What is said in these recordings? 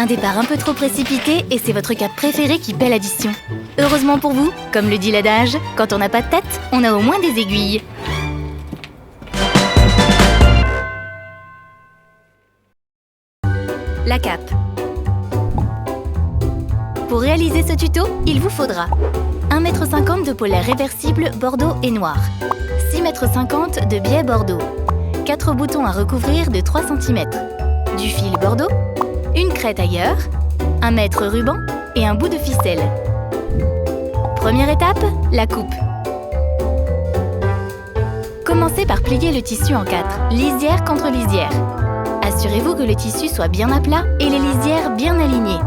Un départ un peu trop précipité et c'est votre cap préféré qui paie l'addition. Heureusement pour vous, comme le dit l'adage, quand on n'a pas de tête, on a au moins des aiguilles. La cape. Pour réaliser ce tuto, il vous faudra 1,50 m de polaire réversible bordeaux et noir, 6,50 m de biais bordeaux, 4 boutons à recouvrir de 3 cm, du fil bordeaux, une craie tailleur, 1 mètre ruban et un bout de ficelle. Première étape, la coupe. Commencez par plier le tissu en 4, lisière contre lisière. Assurez-vous que le tissu soit bien à plat et les lisières bien alignées.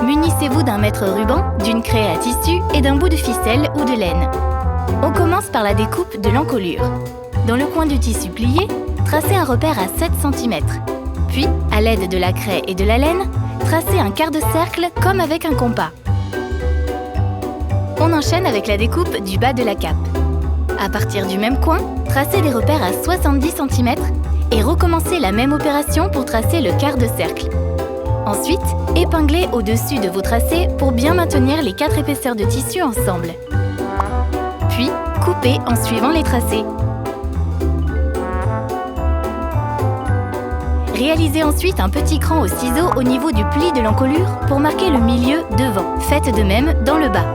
Munissez-vous d'un mètre ruban, d'une craie à tissu et d'un bout de ficelle ou de laine. On commence par la découpe de l'encolure. Dans le coin du tissu plié, tracez un repère à 7 cm. Puis, à l'aide de la craie et de la laine, tracez un quart de cercle comme avec un compas. On enchaîne avec la découpe du bas de la cape. À partir du même coin, tracez des repères à 70 cm et recommencez la même opération pour tracer le quart de cercle. Ensuite, épinglez au-dessus de vos tracés pour bien maintenir les 4 épaisseurs de tissu ensemble. Puis, coupez en suivant les tracés. Réalisez ensuite un petit cran au ciseau au niveau du pli de l'encolure pour marquer le milieu devant. Faites de même dans le bas.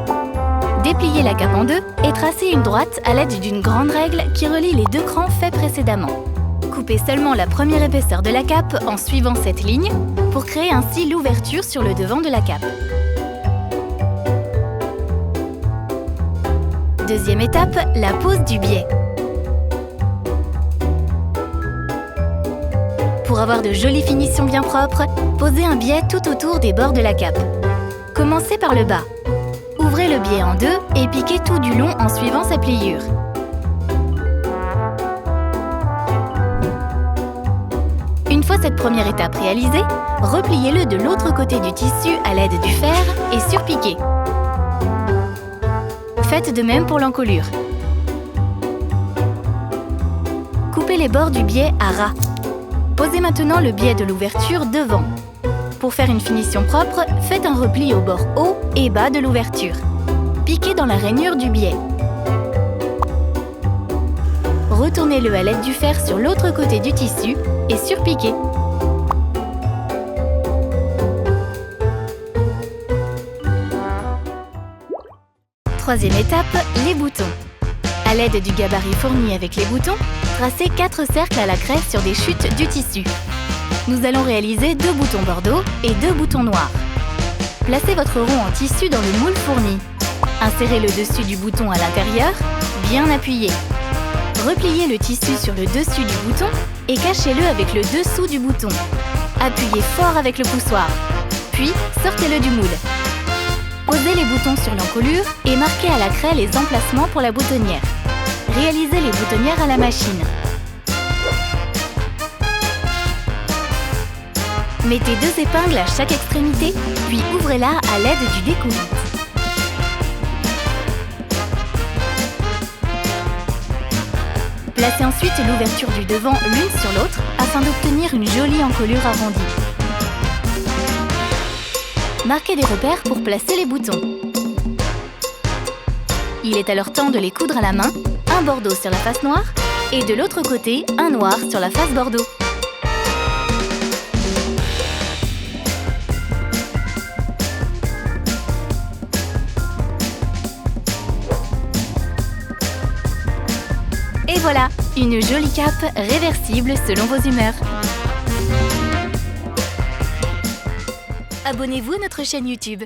Dépliez la cape en deux et tracez une droite à l'aide d'une grande règle qui relie les deux crans faits précédemment. Coupez seulement la première épaisseur de la cape en suivant cette ligne pour créer ainsi l'ouverture sur le devant de la cape. Deuxième étape, la pose du biais. Pour avoir de jolies finitions bien propres, posez un biais tout autour des bords de la cape. Commencez par le bas. Ouvrez le biais en deux et piquez tout du long en suivant sa pliure. Une fois cette première étape réalisée, repliez-le de l'autre côté du tissu à l'aide du fer et surpiquez. Faites de même pour l'encolure. Coupez les bords du biais à ras. Posez maintenant le biais de l'ouverture devant. Pour faire une finition propre, faites un repli au bord haut et bas de l'ouverture. Piquez dans la rainure du biais. Retournez-le à l'aide du fer sur l'autre côté du tissu et surpiquez. Troisième étape, les boutons. À l'aide du gabarit fourni avec les boutons, tracez 4 cercles à la craie sur des chutes du tissu. Nous allons réaliser 2 boutons bordeaux et 2 boutons noirs. Placez votre rond en tissu dans le moule fourni. Insérez le dessus du bouton à l'intérieur, bien appuyé. Repliez le tissu sur le dessus du bouton et cachez-le avec le dessous du bouton. Appuyez fort avec le poussoir, puis sortez-le du moule. Posez les boutons sur l'encolure et marquez à la craie les emplacements pour la boutonnière. Réalisez les boutonnières à la machine. Mettez 2 épingles à chaque extrémité, puis ouvrez-la à l'aide du découverte. Placez ensuite l'ouverture du devant l'une sur l'autre afin d'obtenir une jolie encolure arrondie. Marquez des repères pour placer les boutons. Il est alors temps de les coudre à la main, un bordeaux sur la face noire et de l'autre côté, un noir sur la face bordeaux. Et voilà, une jolie cape réversible selon vos humeurs. Abonnez-vous à notre chaîne YouTube.